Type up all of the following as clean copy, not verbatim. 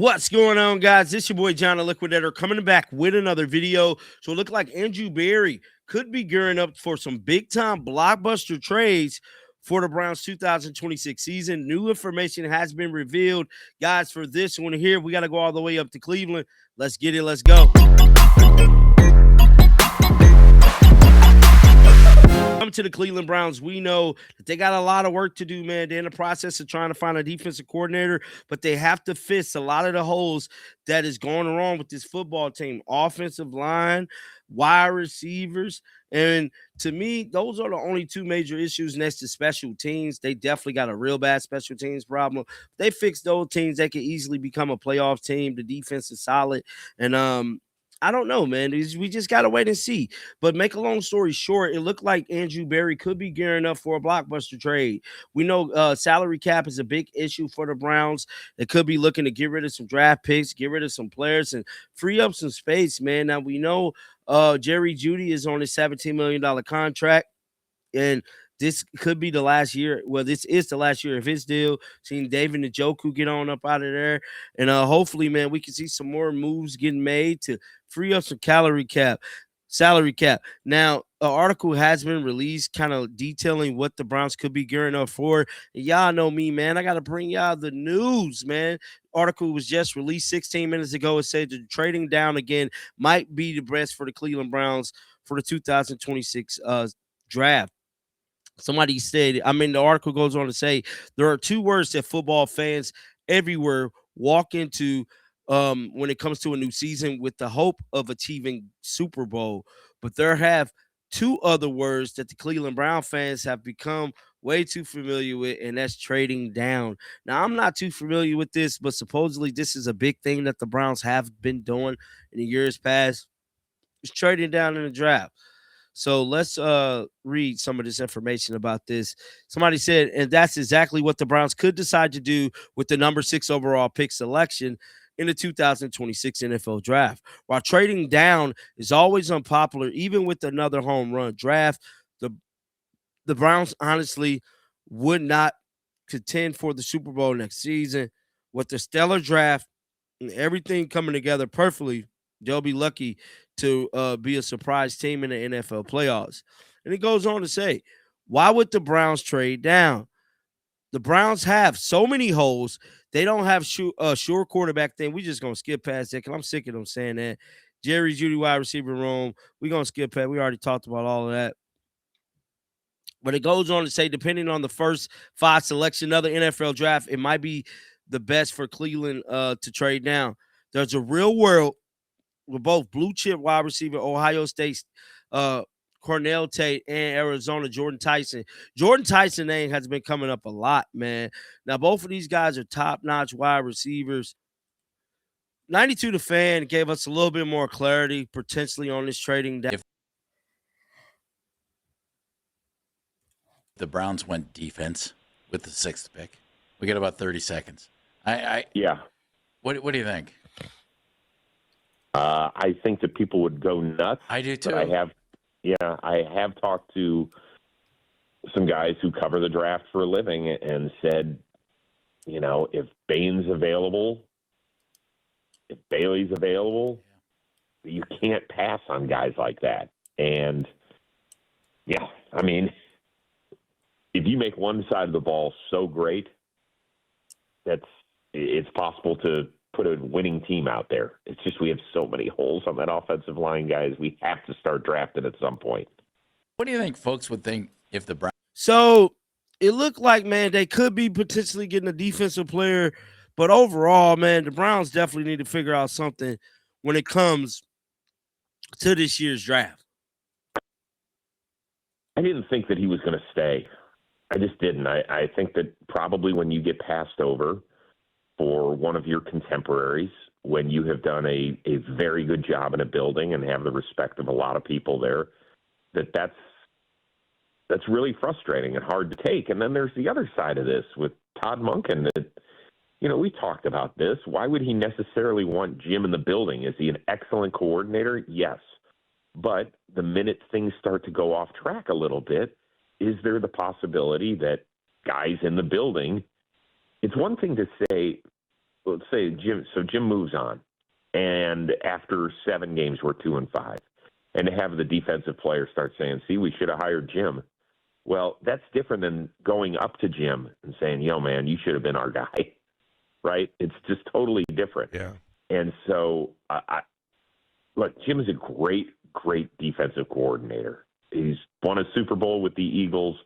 What's going on, guys? This your boy John the Liquidator coming back with another video. So it looked like Andrew Berry could be gearing up for some big-time blockbuster trades for the Browns 2026 season. New information has been revealed. Guys, for this one here, we got to go all the way up to Cleveland. Let's get it. Let's go. Coming to the Cleveland Browns, we know that they got a lot of work to do, man. They're in the process of trying to find a defensive coordinator, but they have to fix a lot of the holes that is going wrong with this football team. Offensive line, wide receivers, and to me, those are the only two major issues next to special teams. They definitely got a real bad special teams problem. If they fix those teams, they could easily become a playoff team. The defense is solid, and I don't know, man. We just got to wait and see. But make a long story short, it looked like Andrew Berry could be gearing up for a blockbuster trade. We know salary cap is a big issue for the Browns. They could be looking to get rid of some draft picks, get rid of some players, and free up some space, man. Now, we know Jerry Jeudy is on a $17 million contract, and this could be the last year. Well, this is the last year of his deal. Seeing David Njoku get on up out of there. And hopefully, man, we can see some more moves getting made to free up some salary cap. Now, an article has been released kind of detailing what the Browns could be gearing up for. And y'all know me, man. I got to bring y'all the news, man. Article was just released 16 minutes ago. It said that trading down again might be the best for the Cleveland Browns for the 2026 draft. Somebody said, the article goes on to say there are two words that football fans everywhere walk into when it comes to a new season with the hope of achieving Super Bowl. But there have two other words that the Cleveland Brown fans have become way too familiar with, and that's trading down. Now, I'm not too familiar with this, but supposedly this is a big thing that the Browns have been doing in the years past. It's trading down in the draft. So let's read some of this information about this. Somebody said, and that's exactly what the Browns could decide to do with the number 6 overall pick selection in the 2026 NFL draft. While trading down is always unpopular, even with another home run draft, the Browns honestly would not contend for the Super Bowl next season. With the stellar draft and everything coming together perfectly, they'll be lucky to be a surprise team in the NFL playoffs. And it goes on to say, why would the Browns trade down? The Browns have so many holes. They don't have a sure quarterback thing. We just going to skip past that because I'm sick of them saying that. Jerry Jeudy wide receiver room. We're going to skip past. We already talked about all of that. But it goes on to say, depending on the first 5 selection, another NFL draft, it might be the best for Cleveland to trade down. There's a real world with both blue chip wide receiver, Ohio State, Cornell Tate, and Arizona, Jordan Tyson. Jordan Tyson name has been coming up a lot, man. Now, both of these guys are top-notch wide receivers. 92 The Fan gave us a little bit more clarity potentially on this trading down. If the Browns went defense with the 6th pick, we got about 30 seconds. Yeah. What do you think? I think that people would go nuts. I do too. I have talked to some guys who cover the draft for a living and said, if Bain's available, if Bailey's available, you can't pass on guys like that. And if you make one side of the ball so great, it's possible to put a winning team out there. It's just we have so many holes on that offensive line, guys. We have to start drafting at some point. What do you think folks would think if the Browns? So it looked like, man, they could be potentially getting a defensive player. But overall, man, the Browns definitely need to figure out something when it comes to this year's draft. I didn't think that he was going to stay. I just didn't. I think that probably when you get passed over for one of your contemporaries, when you have done a very good job in a building and have the respect of a lot of people there, that's really frustrating and hard to take. And then there's the other side of this with Todd Monken that, we talked about this. Why would he necessarily want Jim in the building? Is he an excellent coordinator? Yes. But the minute things start to go off track a little bit, is there the possibility that guys in the building, it's one thing to say, let's say Jim. So Jim moves on, and after 7 games, we're 2-5, and to have the defensive player start saying, "See, we should have hired Jim." Well, that's different than going up to Jim and saying, "Yo, man, you should have been our guy." Right? It's just totally different. Yeah. And so, look, Jim is a great defensive coordinator. He's won a Super Bowl with the Eagles.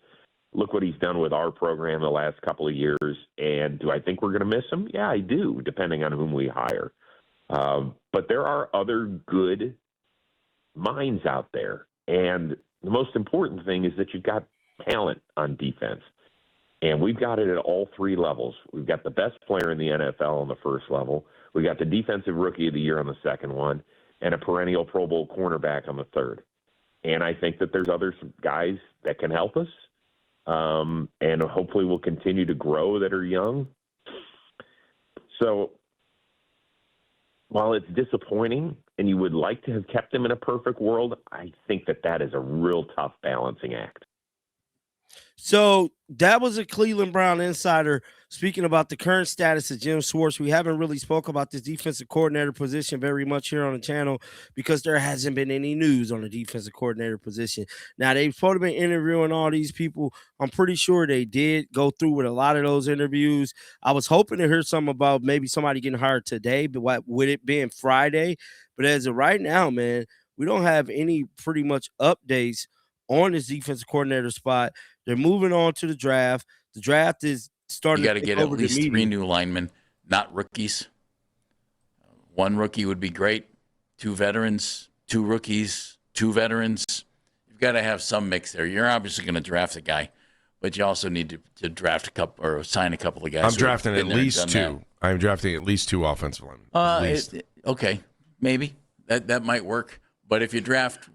Look what he's done with our program the last couple of years. And do I think we're going to miss him? Yeah, I do, depending on whom we hire. But there are other good minds out there. And the most important thing is that you've got talent on defense. And we've got it at all 3 levels. We've got the best player in the NFL on the first level. We got the defensive rookie of the year on the second one, and a perennial Pro Bowl cornerback on the third. And I think that there's other guys that can help us, and hopefully will continue to grow that are young. So while it's disappointing and you would like to have kept him in a perfect world, I think that is a real tough balancing act. So that was a Cleveland Brown insider speaking about the current status of Jim Schwartz. We haven't really spoke about this defensive coordinator position very much here on the channel because there hasn't been any news on the defensive coordinator position. Now, they've probably been interviewing all these people. I'm pretty sure they did go through with a lot of those interviews. I was hoping to hear something about maybe somebody getting hired today, but with it being Friday. But as of right now, man, we don't have any pretty much updates on this defensive coordinator spot. They're moving on to the draft. The draft is starting. You got to get at least 3 new linemen, not rookies. 1 rookie would be great. 2 veterans, 2 rookies, 2 veterans. You've got to have some mix there. You're obviously going to draft a guy, but you also need to draft a couple or sign a couple of guys. I'm drafting at least 2. I'm drafting at least 2 offensive linemen. Okay, maybe that might work. But if you draft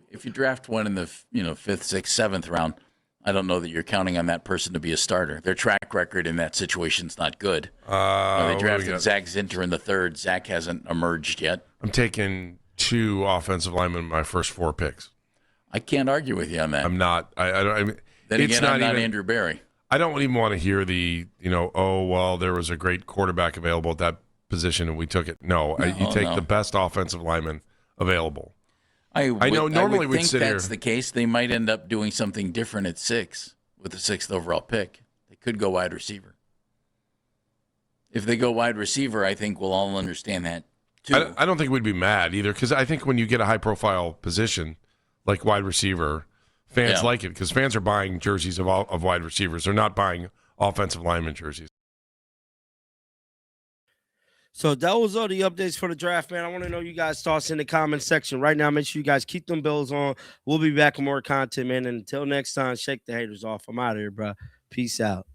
one in the 5th, 6th, 7th round, I don't know that you're counting on that person to be a starter. Their track record in that situation is not good. They drafted Zach Zinter in the 3rd. Zach hasn't emerged yet. I'm taking 2 offensive linemen in my first 4 picks. I can't argue with you on that. I'm not. I'm not Andrew Berry. I don't even want to hear the, there was a great quarterback available at that position and we took it. No, you take the best offensive lineman available. I know normally we'd sit that's here. the case. They might end up doing something different at 6 with the 6th overall pick. They could go wide receiver. If they go wide receiver, I think we'll all understand that too. I don't think we'd be mad either because I think when you get a high-profile position like wide receiver, fans like it because fans are buying jerseys of wide receivers. They're not buying offensive lineman jerseys. So that was all the updates for the draft, man. I want to know you guys' thoughts in the comment section right now. Make sure you guys keep them bells on. We'll be back with more content, man. And until next time, shake the haters off. I'm out of here, bro. Peace out.